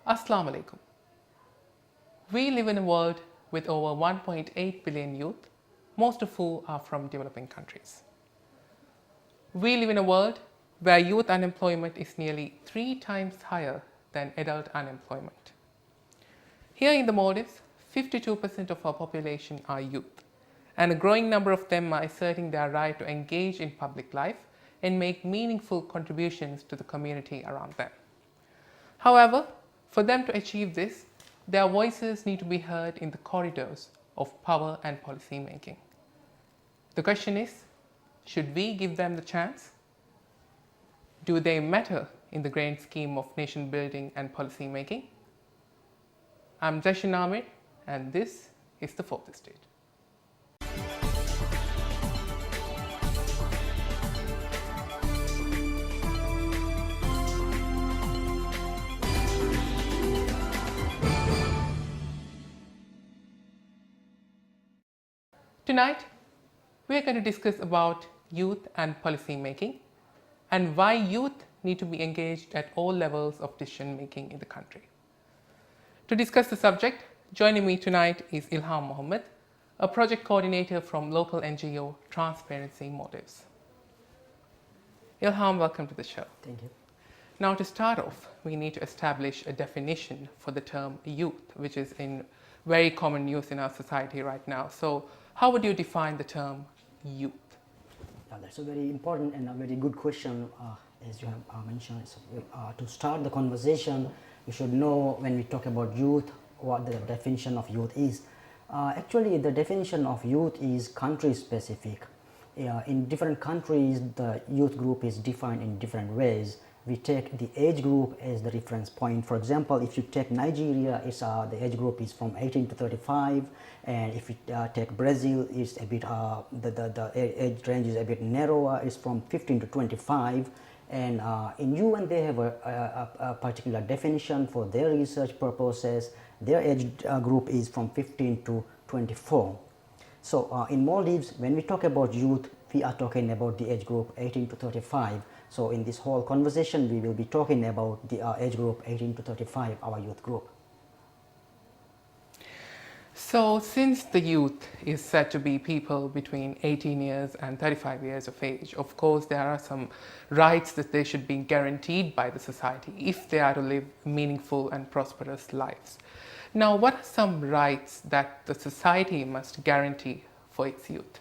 Assalamu alaikum. We live in a world with over 1.8 billion youth, most of whom are from developing countries. We live in a world where youth unemployment is nearly 3 times higher than adult unemployment. Here in the Maldives, 52% of our population are youth, and a growing number of them are asserting their right to engage in public life and make meaningful contributions to the community around them. However, for them to achieve this, their voices need to be heard in the corridors of power and policy making. The question is, should we give them the chance? Do they matter in the grand scheme of nation building and policy making? I'm Jashin Ahmed, and this is the Fourth Estate. Tonight, we are going to discuss about youth and policy making and why youth need to be engaged at all levels of decision making in the country. To discuss the subject, joining me tonight is Ilham Mohammed, a project coordinator from local NGO Transparency Maldives. Ilham, welcome to the show. Thank you. Now, to start off, we need to establish a definition for the term youth, which is in very common use in our society right now. So, how would you define the term youth? That's a very important and a very good question, as you have mentioned. So, to start the conversation, we should know when we talk about youth, what the definition of youth is. Actually, the definition of youth is country specific. In different countries, the youth group is defined in different ways. We take the age group as the reference point. For example, if you take Nigeria, the age group is from 18 to 35, and if you take Brazil, it's a bit the age range is a bit narrower. It's from 15 to 25, and in UN they have a particular definition for their research purposes. Their age group is from 15 to 24. So in Maldives, when we talk about youth, we are talking about the age group 18 to 35. So in this whole conversation, we will be talking about the age group 18 to 35, our youth group. So since the youth is said to be people between 18 years and 35 years of age, of course there are some rights that they should be guaranteed by the society if they are to live meaningful and prosperous lives. Now, what are some rights that the society must guarantee for its youth?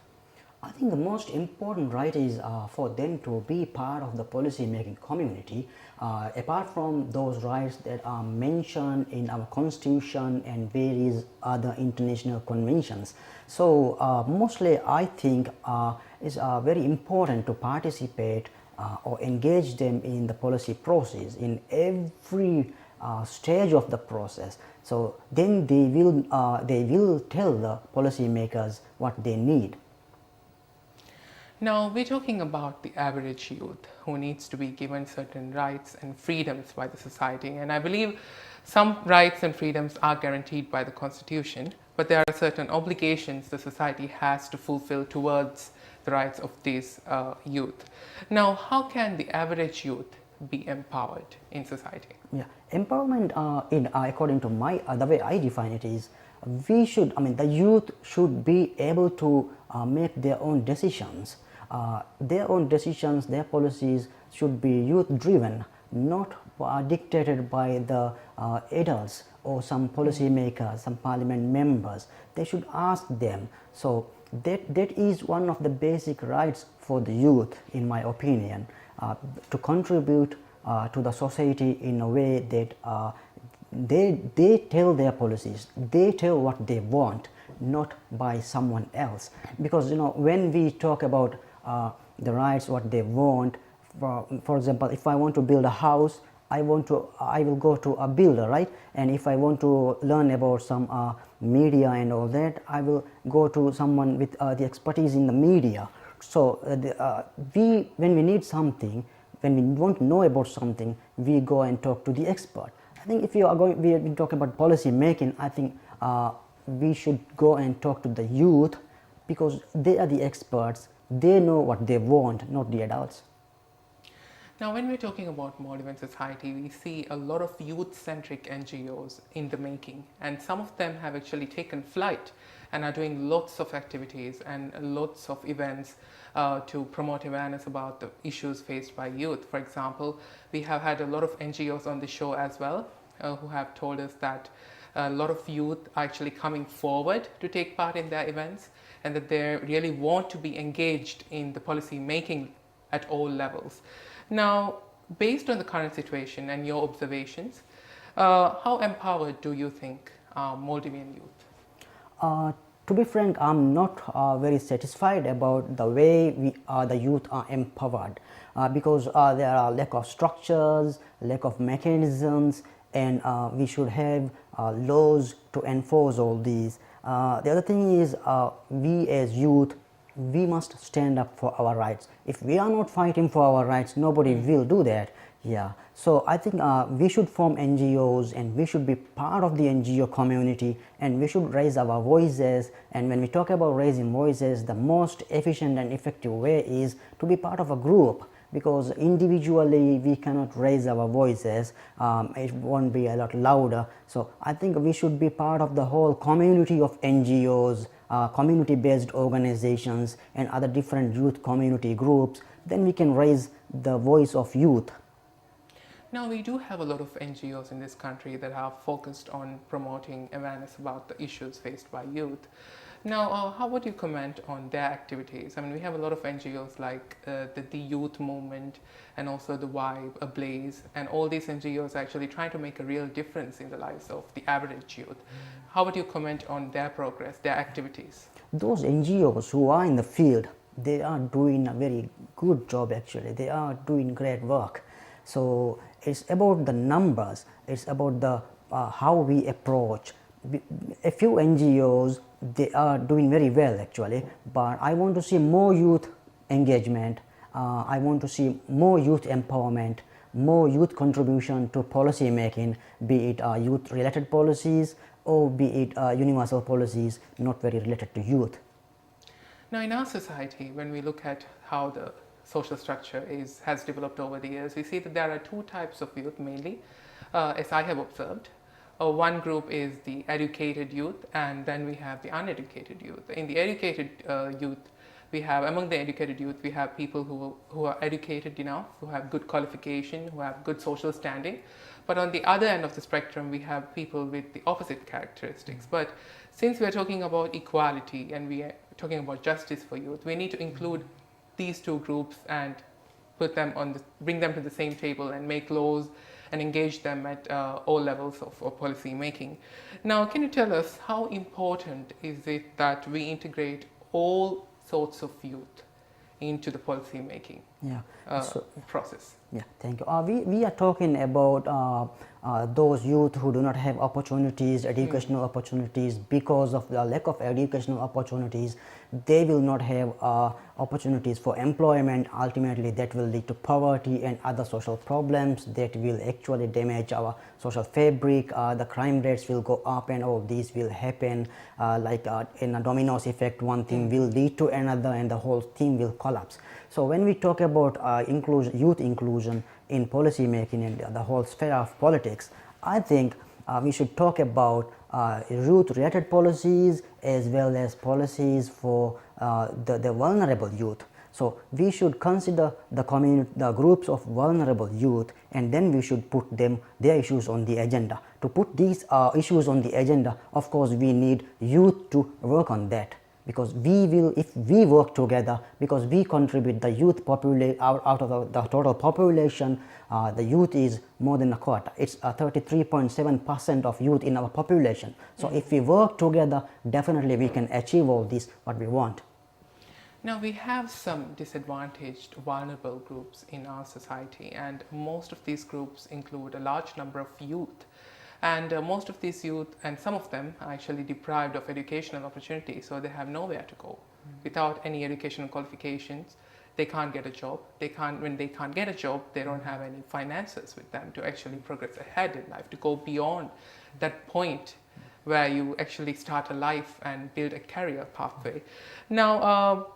I think the most important right is for them to be part of the policy making community, apart from those rights that are mentioned in our constitution and various other international conventions. So mostly I think it's very important to participate or engage them in the policy process in every stage of the process. So then they will tell the policymakers what they need. Now, we're talking about the average youth who needs to be given certain rights and freedoms by the society. And I believe some rights and freedoms are guaranteed by the Constitution, but there are certain obligations the society has to fulfill towards the rights of these youth. Now, how can the average youth be empowered in society? Yeah, empowerment according to the way I define it is, the youth should be able to make their own decisions. Their policies should be youth driven, not dictated by the adults or some policy makers, some parliament members. They should ask them. So that is one of the basic rights for the youth, in my opinion, to contribute to the society in a way that they tell their policies, they tell what they want, not by someone else. Because when we talk about the rights, what they want, for example, if I want to build a house, I will go to a builder, right? And if I want to learn about some media and all that, I will go to someone with the expertise in the media. So when we need something, when we want to know about something, we go and talk to the expert. I think if we talk about policy making, I think we should go and talk to the youth, because they are the experts. They know what they want, not the adults. Now, when we're talking about Maldivian society, we see a lot of youth-centric NGOs in the making, and some of them have actually taken flight and are doing lots of activities and lots of events to promote awareness about the issues faced by youth. For example, we have had a lot of NGOs on the show as well who have told us that a lot of youth are actually coming forward to take part in their events and that they really want to be engaged in the policy making at all levels. Now, based on the current situation and your observations, how empowered do you think are Maldivian youth? To be frank, I'm not very satisfied about the way the youth are empowered because there are lack of structures, lack of mechanisms, and we should have laws to enforce all these. The other thing is we as youth, we must stand up for our rights. If we are not fighting for our rights, nobody will do that. Yeah, so I think we should form NGOs and we should be part of the NGO community and we should raise our voices. And when we talk about raising voices, the most efficient and effective way is to be part of a group, because individually we cannot raise our voices, it won't be a lot louder. So I think we should be part of the whole community of NGOs, community based organizations and other different youth community groups. Then we can raise the voice of youth. Now, we do have a lot of NGOs in this country that are focused on promoting awareness about the issues faced by youth. Now, how would you comment on their activities? I mean, we have a lot of NGOs like the Youth Movement and also the Vibe, Ablaze, and all these NGOs are actually trying to make a real difference in the lives of the average youth. How would you comment on their progress, their activities? Those NGOs who are in the field, they are doing a very good job actually. They are doing great work. So it's about the numbers, it's about the how we approach. A few NGOs, they are doing very well actually, but I want to see more youth engagement. I want to see more youth empowerment, more youth contribution to policy making, be it youth related policies or be it universal policies not very related to youth. Now, in our society, when we look at how the social structure has developed over the years, we see that there are two types of youth mainly, as I have observed. One group is the educated youth, and then we have the uneducated youth. In the educated youth, among the educated youth, we have people who are educated enough, who have good qualification, who have good social standing. But on the other end of the spectrum, we have people with the opposite characteristics. But since we are talking about equality and we are talking about justice for youth, we need to include these two groups and bring them to the same table and make laws and engage them at all levels of policy making. Now, can you tell us how important is it that we integrate all sorts of youth into the policy making process? Yeah, thank you. We are talking about those youth who do not have opportunities, educational opportunities. Because of the lack of educational opportunities, they will not have opportunities for employment. Ultimately, that will lead to poverty and other social problems that will actually damage our social fabric. The crime rates will go up and all these will happen in a dominoes effect. One thing will lead to another and the whole thing will collapse. So when we talk about youth inclusion in policy making and the whole sphere of politics, I think we should talk about youth related policies as well as policies for the vulnerable youth. So we should consider the groups of vulnerable youth, and then we should put their issues on the agenda. To put these issues on the agenda, of course we need youth to work on that, because if we work together, because we contribute the youth out of the total population, the youth is more than a quarter. It's 33.7% of youth in our population. So if we work together, definitely we can achieve all this what we want. Now, we have some disadvantaged, vulnerable groups in our society, and most of these groups include a large number of youth. And most of these youth, and some of them are actually deprived of educational opportunities, so they have nowhere to go. Without any educational qualifications, they can't get a job. When they can't get a job, they don't have any finances with them to actually progress ahead in life, to go beyond that point where you actually start a life and build a career pathway. Now,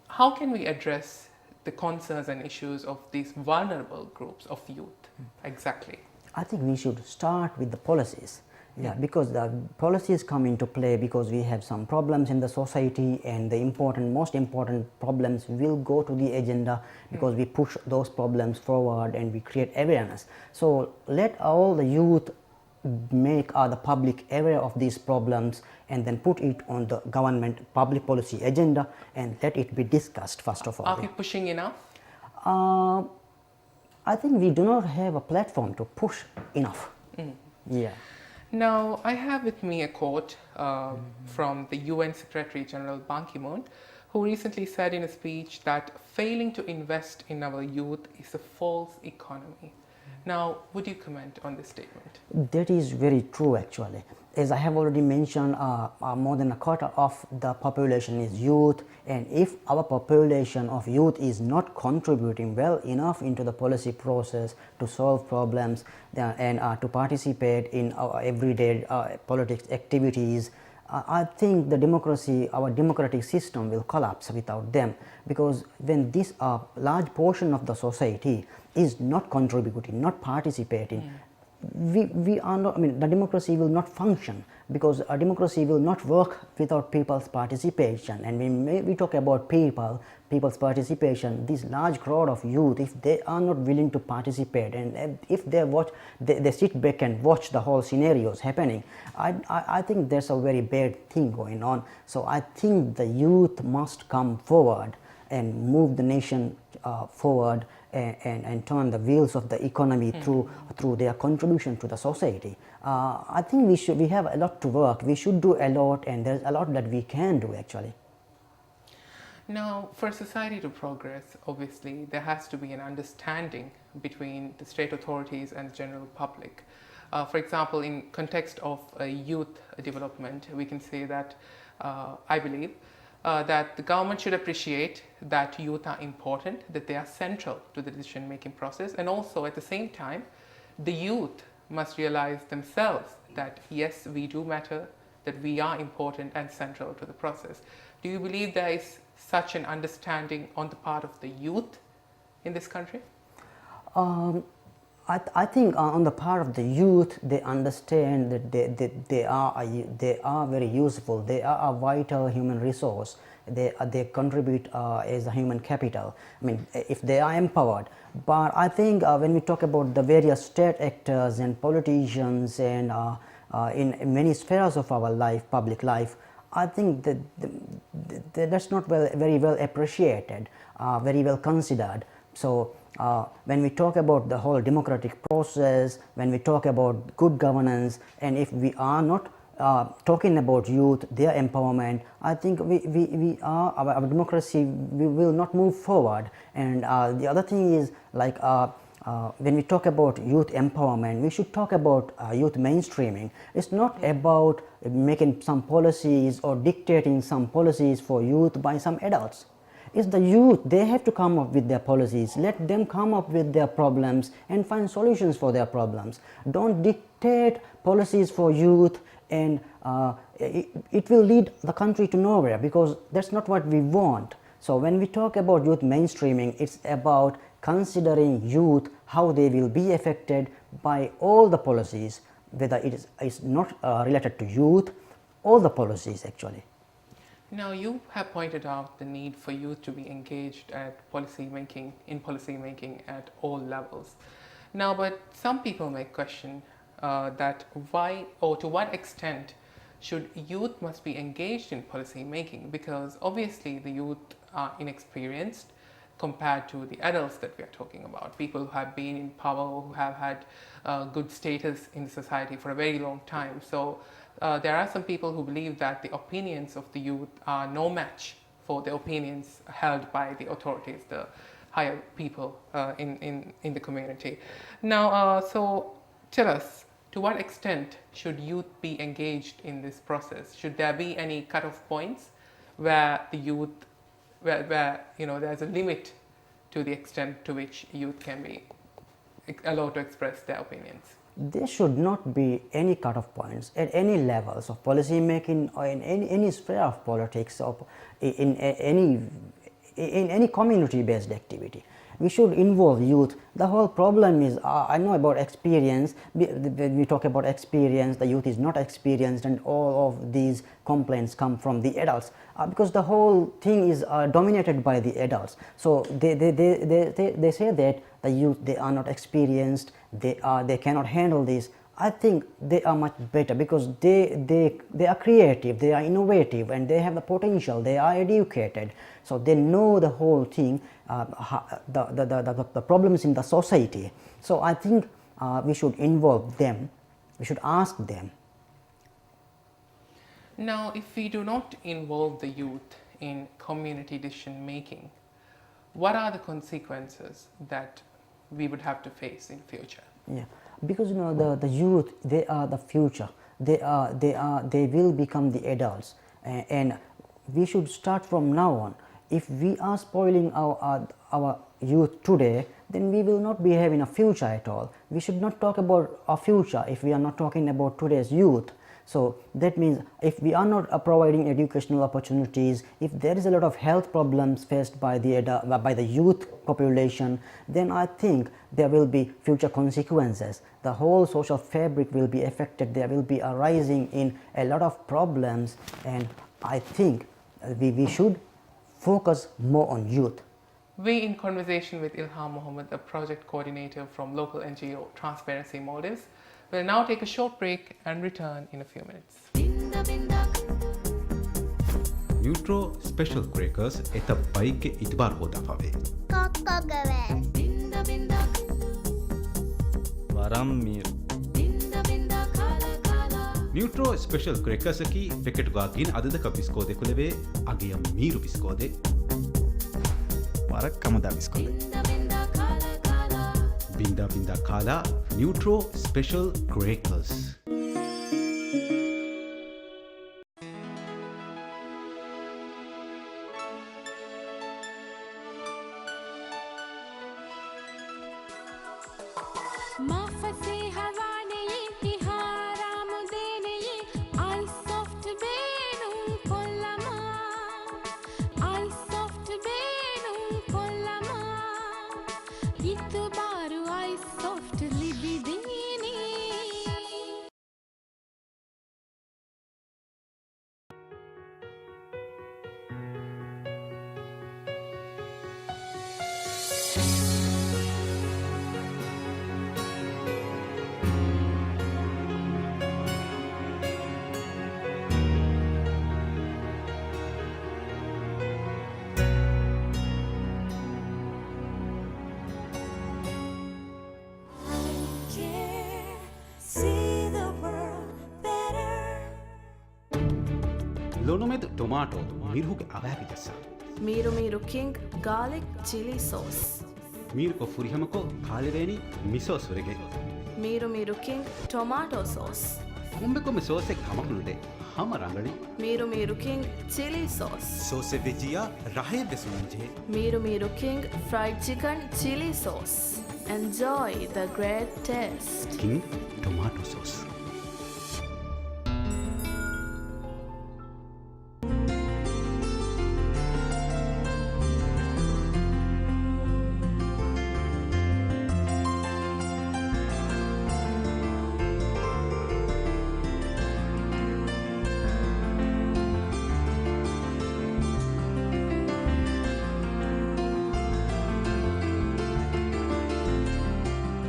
how can we address the concerns and issues of these vulnerable groups of youth exactly? I think we should start with the policies. Yeah, because the policies come into play because we have some problems in the society, and the most important problems will go to the agenda because we push those problems forward and we create awareness. So let all the youth make the public aware of these problems and then put it on the government public policy agenda and let it be discussed first of all. Are we pushing enough? I think we do not have a platform to push enough. Yeah. Now, I have with me a quote from the UN Secretary General Ban Ki-moon, who recently said in a speech that failing to invest in our youth is a false economy. Now, would you comment on this statement? That is very true actually. As I have already mentioned, more than a quarter of the population is youth, and if our population of youth is not contributing well enough into the policy process to solve problems and to participate in our everyday politics activities, I think our democratic system will collapse without them, because when this large portion of the society is not contributing, not participating, we are not, the democracy will not function, because a democracy will not work without people's participation. And when we talk about people's participation, this large crowd of youth, if they are not willing to participate and if they sit back and watch the whole scenarios happening, I think there's a very bad thing going on. So I think the youth must come forward and move the nation forward and turn the wheels of the economy through their contribution to the society. I think we have a lot to work. We should do a lot, and there's a lot that we can do actually. Now, for society to progress, obviously, there has to be an understanding between the state authorities and the general public. For example, in context of youth development, we can say that I believe that the government should appreciate that youth are important, that they are central to the decision-making process, and also at the same time, the youth must realize themselves that yes, we do matter, that we are important and central to the process. Do you believe there is such an understanding on the part of the youth in this country? I think on the part of the youth, they understand that they are very useful. They are a vital human resource. They contribute as a human capital. I mean, if they are empowered. But I think when we talk about the various state actors and politicians and in many spheres of our life, public life, I think that that's not very well appreciated, very well considered. So when we talk about the whole democratic process, when we talk about good governance, and if we are not talking about youth, their empowerment, I think our democracy will not move forward. And the other thing is, like when we talk about youth empowerment, we should talk about youth mainstreaming. It's not about making some policies or dictating some policies for youth by some adults. It's the youth. They have to come up with their policies. Let them come up with their problems and find solutions for their problems. Don't dictate policies for youth, and it will lead the country to nowhere, because that's not what we want. So when we talk about youth mainstreaming, it's about considering youth, how they will be affected by all the policies, whether it is not related to youth, all the policies actually. Now, you have pointed out the need for youth to be engaged in policy making at all levels. Now, but some people may question that why or to what extent should youth must be engaged in policy making, because obviously the youth are inexperienced compared to the adults that we are talking about, people who have been in power, who have had good status in society for a very long time. So there are some people who believe that the opinions of the youth are no match for the opinions held by the authorities, the higher people in the community. Now, so tell us, to what extent should youth be engaged in this process? Should there be any cutoff points where the youth, where there's a limit to the extent to which youth can be allowed to express their opinions? There should not be any cutoff points at any levels of policy making or in any sphere of politics, or in in any community-based activity. We should involve youth. The whole problem is, I know about experience. When we talk about experience, the youth is not experienced, and all of these complaints come from the adults because the whole thing is dominated by the adults. So they say that the youth, they are not experienced, they cannot handle this. I think they are much better because they are creative, they are innovative, and they have the potential, they are educated, so they know the whole thing, the problems in the society. So I think we should involve them, we should ask them. Now, if we do not involve the youth in community decision making, what are the consequences that we would have to face in future? Yeah, because the youth, they are the future. They will become the adults, and we should start from now on. If we are spoiling our youth today, then we will not be having a future at all. We should not talk about our future if we are not talking about today's youth. So that means if we are not providing educational opportunities, if there is a lot of health problems faced by the youth population, then I think there will be future consequences. The whole social fabric will be affected. There will be a rising in a lot of problems, and I think we should focus more on youth. We, in conversation with Ilham Mohammed, a project coordinator from local NGO Transparency Motives, will now take a short break and return in a few minutes. Neutro Special Crackers eta bike itbar hoda pave. Varam mir. Neutro Special Crackers ki packet gagin adada ka biskode kuleve agiya miru biskode. Warak kamada biskode. Binda binda kala Neutro Special Crackers. Lonomed tomato mirhuge avagi dessa. Miru King garlic chili sauce. Mir ko furihamako khaleveni miso surege. Miru King tomato sauce. Kumbe ko me sauce ek hamakulude. Hama rangani. Miru King chili sauce. Sauce veggia rahe besunje. Miru King fried chicken chili sauce. Enjoy the great taste. King tomato sauce.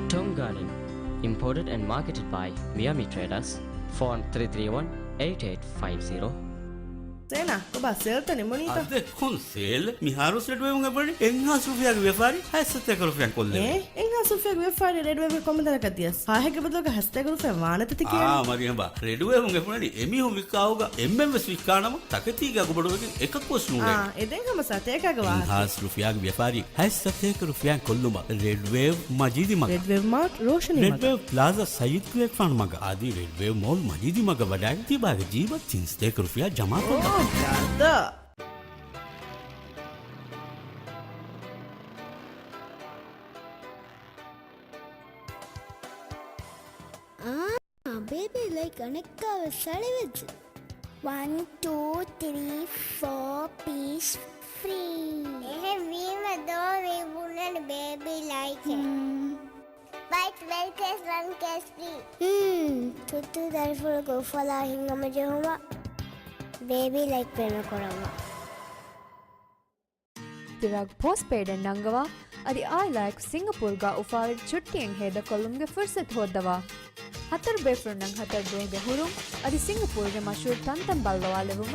Tom Garden, imported and marketed by Miami Traders. Phone 331-8850. Sena, ko ba seltane monita? Ade kon sel miharu set we unga bari enha sufia ge wefari hassate ka rufiyan kolle enha sufia ge wefari red wave komendara katias ha hege badal ga haste ga rufiya wanata ti kiya mariya ba red wave unga funani emi hu vikauga emmem swikanama takati ga gubodu ge ekak was nuge eden hama sate ka ga wa ha rufiya ge wefari hassate ka rufiyan kolluma red wave majidi maga red wave mart roshani red wave plaza sayid ku ek fan maga adi red wave mall majidi maga wada ti ba ge jeebat chinste ka rufiya jama ko da baby like anekka salivchu 1 2 3 4 piece free එහෙම වීම though we wouldn't baby like it. But well case run case free. Tuttu therefore go for la hingama jehuma. Baby like prema korama. ತಿರಾಗ್ postpaid ನಂಗವ ಅದಿ ಆಯ್ಲಾಕ್ ಸಿಂಗಪೂರ್ಗ ಉಫಾರಿಡ್ ಚುಟ್ಟಿಯಂಗ್ ಹೇದ ಕೊಲ್ಲುಮ್ಗೆ ಫುರ್ಸತ್ ಹೋದ್ದವ ಹತ್ತರ್ ಬೇಫ್ರುನ್ನಂಗ್ ಹತ್ತರ್ ಬೇಗೆ ಹುರುಂ ಅದಿ ಸಿಂಗಪೂರ್ಗೆ ಮಶೂರ್ ತಂತಂ ಬಲ್ಲವಾಲೆವುಮ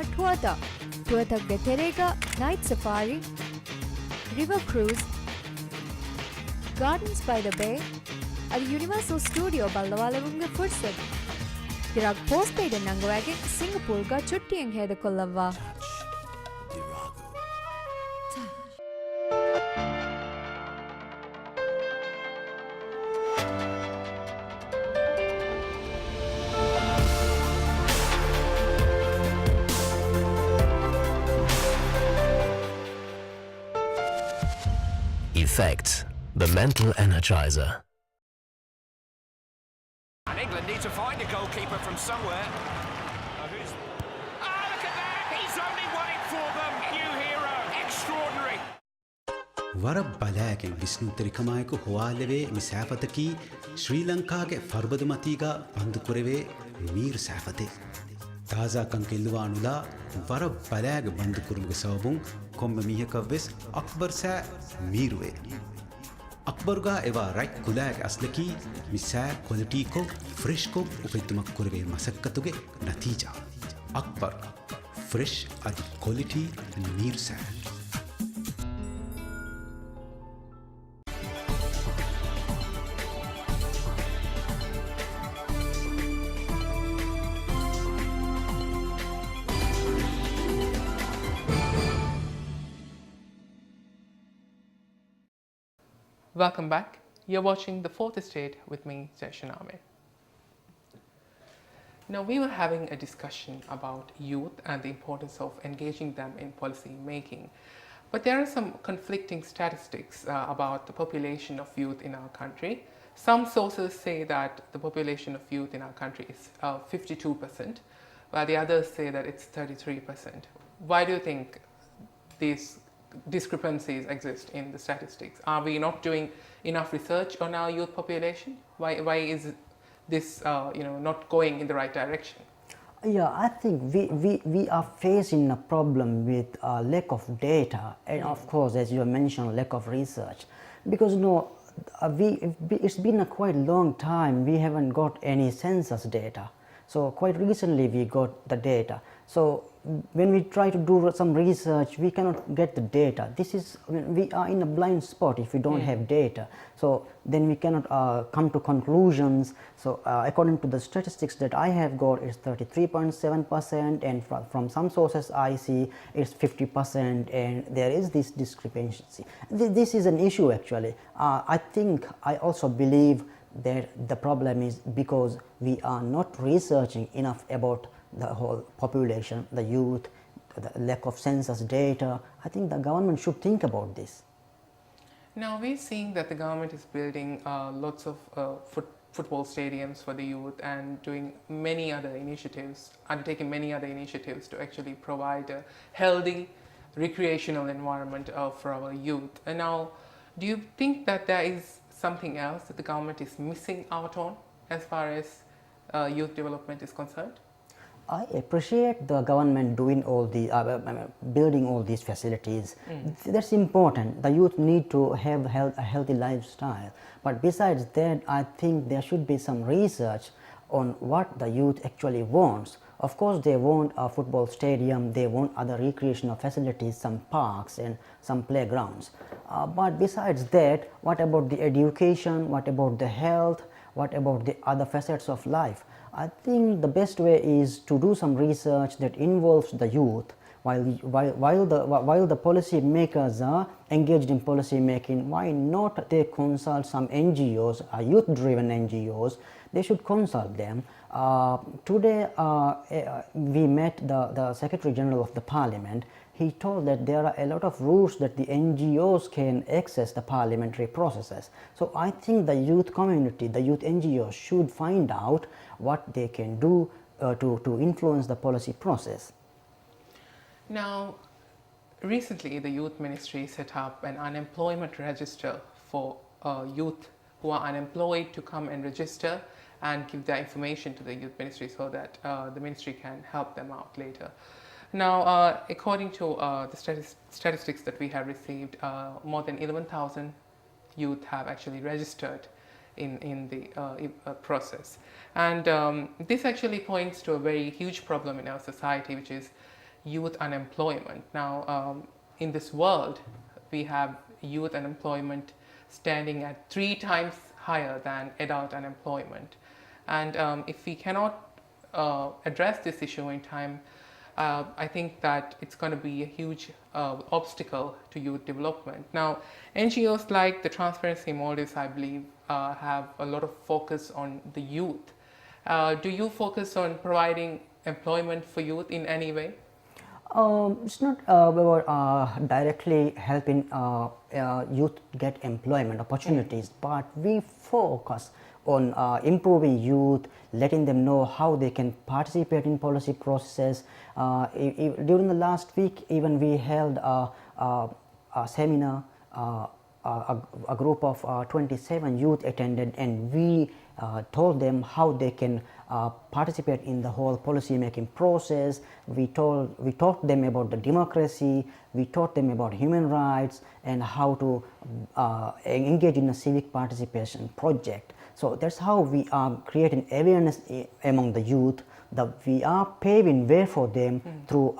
ಟುವತಗ್ಗೆ ತೆರೆಗ Night Safari river cruise Gardens by the Bay ಅದಿ ಯೂನಿವರ್ಸಲ್ ಸ್ಟುಡಿಯೋ ಬಲ್ಲವಾಲೆವುಮ್ಗೆ ಫುರ್ಸತ್ ತಿರಾಗ್ ಪೋಸ್ಟ್ಪೇಡ್ ನಂಗವಾಗೆ ಸಿಂಗಪೂರ್ಗ ಚುಟ್ಟಿಯಂಗ್ ಹೇದ ಕೊಲ್ಲವ್ವ Effects, the mental energizer. And England need to find a goalkeeper from somewhere. Look at that! He's only waiting for them! New hero! Extraordinary! ವರ ಬಲಾಗೆ ವಿಷ್ಣುತರಿಕಮಾಯಕು ಹುವಾಲೆವೆ ಮಿಸಾಫತಕಿ ಶ್ರೀಲಂಕಾಗೆ ಫರ್ಬದು ಮತೀಗ ಬಂದು ಕುರೆವೆ ಮೀರು ಸಾಫತೆ ತಾಜಾ ಕಂಕೆಲ್ಲುವಾನುಲ ವರ ಬಲಾಗೆ ಬಂದು ಕುರುಗೆ ಸಬುಂ ಕೊಮ್ಮೆ ಮೀಹಕವ್ವೆಸ್ ಅಕ್ಬರ್ ಸಾ ಮೀರುವೆ ಅಕ್ಬರ್ಗ ಎವ ರೈಟ್ ಕುಲಾಗೆ ಅಸ್ಲಕಿ ಮಿಸಾ ಕ್ವಾಲಿಟಿ ಕೊ ಫ್ರೆಶ್ ಕೊ ಉಪಯುಕ್ತಮಕ್ ಕುರುವೆ ಮಸಕ್ಕತುಗೆ ನತೀಜಾ ಅಕ್ಬರ್ ಫ್ರೆಶ್ ಅದಿ quality ಮೀರು saw Welcome back. You're watching The Fourth Estate with me, Jayshan Ahmed. Now, we were having a discussion about youth and the importance of engaging them in policy making. But there are some conflicting statistics about the population of youth in our country. Some sources say that the population of youth in our country is 52%, while the others say that it's 33%. Why do you think these discrepancies exist in the statistics? Are we not doing enough research on our youth population? Why is this not going in the right direction? Yeah, I think we are facing a problem with lack of data and of course, as you mentioned, lack of research. Because it's been a quite long time we haven't got any census data. So quite recently we got the data. So when we try to do some research, we cannot get the data. We are in a blind spot if we don't have data. So then we cannot come to conclusions. So according to the statistics that I have got, it's 33.7%, and from some sources I see it's 50%, and there is this discrepancy. This is an issue actually. I also believe that the problem is because we are not researching enough about the whole population, the youth, the lack of census data. I think the government should think about this. Now, we're seeing that the government is building lots of football stadiums for the youth and doing many other initiatives, undertaking many other initiatives to actually provide a healthy recreational environment for our youth. And now, do you think that there is something else that the government is missing out on as far as youth development is concerned? I appreciate the government doing all the building all these facilities. That's important. The youth need to have a healthy lifestyle. But besides that, I think there should be some research on what the youth actually wants. Of course, they want a football stadium, they want other recreational facilities, some parks and some playgrounds. But besides that, what about the education? What about the health? What about the other facets of life? I think the best way is to do some research that involves the youth. While the policy makers are engaged in policy making, why not they consult some NGOs, youth driven NGOs? They should consult them. Today we met the Secretary General of the Parliament. He told that there are a lot of routes that the NGOs can access the parliamentary processes. So I think the youth community, the youth NGOs should find out what they can do to influence the policy process. Now, Recently, the Youth Ministry set up an unemployment register for youth who are unemployed to come and register and give their information to the Youth Ministry so that the ministry can help them out later. Now, according to the statistics that we have received, more than 11,000 youth have actually registered in the process. And this actually points to a very huge problem in our society, which is youth unemployment. Now, in this world, we have youth unemployment standing at 3 times higher than adult unemployment. And if we cannot address this issue in time, I think that it's going to be a huge obstacle to youth development. Now, NGOs like the Transparency Maldives, I believe, have a lot of focus on the youth. Do you focus on providing employment for youth in any way? It's not about directly helping youth get employment opportunities, but we focus on improving youth, letting them know how they can participate in policy processes. During the last week, even we held a seminar. A group of 27 youth attended, and we told them how they can participate in the whole policy making process. We taught them about the democracy, we taught them about human rights and how to engage in a civic participation project. So that's how we are creating awareness among the youth, that we are paving way for them through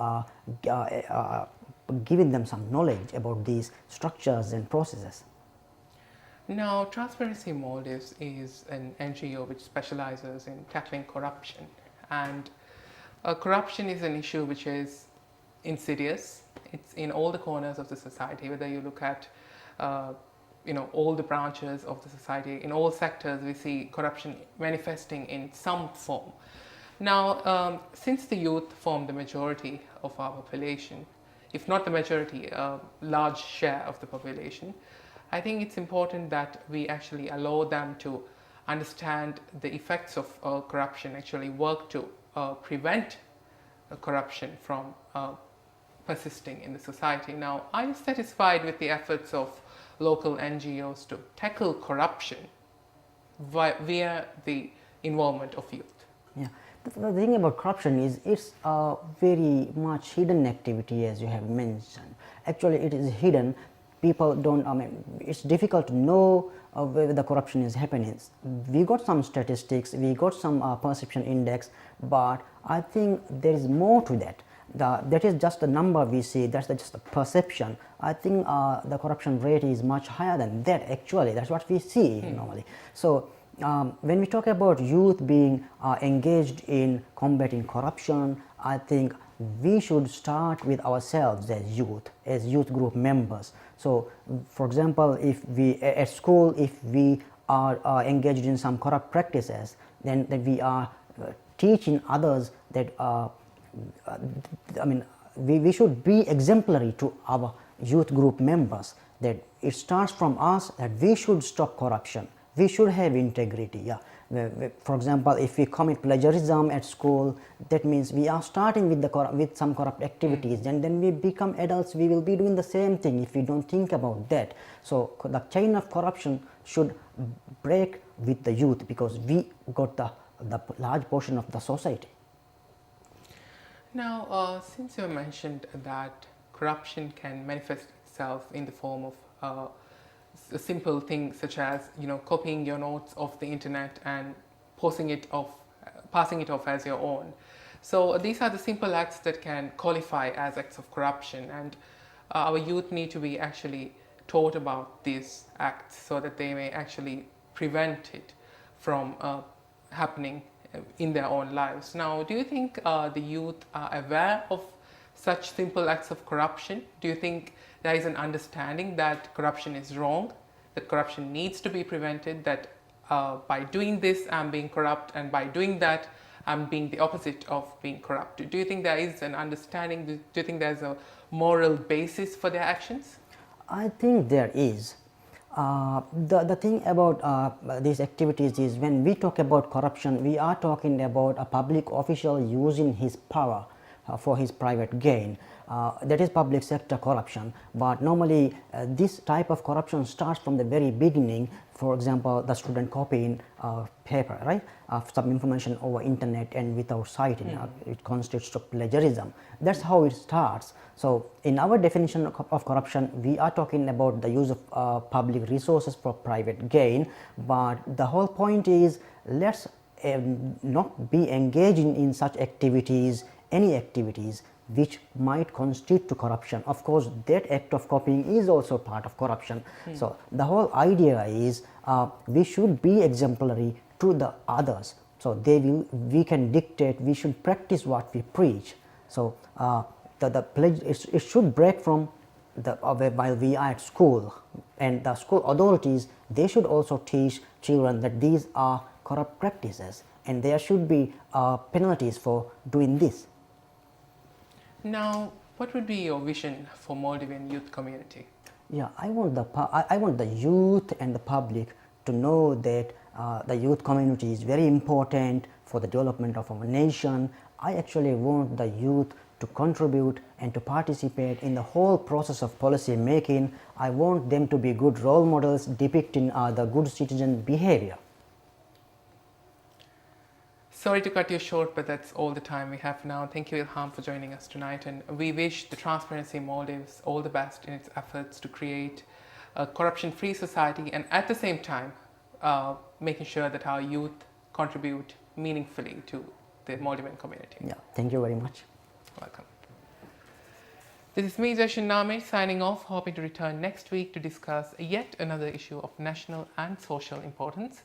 giving them some knowledge about these structures and processes. Now, Transparency Maldives is an NGO which specializes in tackling corruption, and corruption is an issue which is insidious. It's in all the corners of the society, whether you look at all the branches of the society, in all sectors we see corruption manifesting in some form. Now, since the youth form the majority of our population, if not the majority, a large share of the population, I think it's important that we actually allow them to understand the effects of corruption, actually work to prevent corruption from persisting in the society. Now, are you satisfied with the efforts of local NGOs to tackle corruption via the involvement of youth? Yeah. The thing about corruption is it's a very much hidden activity, as you have mentioned. Actually, it is hidden. People don't, it's difficult to know where the corruption is happening. We got some statistics, we got some perception index, but I think there is more to that. That is just the number we see, that's just the perception. I think the corruption rate is much higher than that actually, that's what we see normally. So when we talk about youth being engaged in combating corruption, I think we should start with ourselves as youth group members. So for example, if we at school, if we are engaged in some corrupt practices, then we are teaching others that we should be exemplary to our youth group members, that it starts from us, that we should stop corruption, we should have integrity. Yeah. For example, if we commit plagiarism at school, that means we are starting with some corrupt activities, and then we become adults, we will be doing the same thing if we don't think about that. So the chain of corruption should break with the youth, because we got the large portion of the society. Now, since you mentioned that corruption can manifest itself in the form of a simple thing such as copying your notes off the internet and passing it off as your own. So these are the simple acts that can qualify as acts of corruption, and our youth need to be actually taught about these acts so that they may actually prevent it from happening in their own lives. Now, do you think the youth are aware of such simple acts of corruption? Do you think there is an understanding that corruption is wrong, that corruption needs to be prevented, that by doing this I'm being corrupt, and by doing that I'm being the opposite of being corrupt? Do you think there is an understanding? Do you think there's a moral basis for their actions? I think there is. The thing about these activities is, when we talk about corruption, we are talking about a public official using his power for his private gain. That is public sector corruption, but normally this type of corruption starts from the very beginning. For example, the student copying paper, right, some information over internet and without citing, it constitutes of plagiarism. That's how it starts. So in our definition of corruption, we are talking about the use of public resources for private gain, but the whole point is, let's not be engaging in such activities, any activities which might constitute to corruption. Of course, that act of copying is also part of corruption. So the whole idea is we should be exemplary to the others. So we can dictate, we should practice what we preach. So the pledge, it should break from while we are at school, and the school authorities, they should also teach children that these are corrupt practices and there should be penalties for doing this. Now, what would be your vision for Maldivian youth community? Yeah, I want the youth and the public to know that the youth community is very important for the development of our nation. I actually want the youth to contribute and to participate in the whole process of policy making. I want them to be good role models depicting the good citizen behavior. Sorry to cut you short, but that's all the time we have now. Thank you, Ilham, for joining us tonight, and we wish the Transparency Maldives all the best in its efforts to create a corruption-free society, and at the same time making sure that our youth contribute meaningfully to the Maldivian community. Yeah, thank you very much. Welcome. This is me, Jashin Name, signing off, hoping to return next week to discuss yet another issue of national and social importance.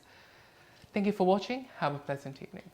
Thank you for watching. Have a pleasant evening.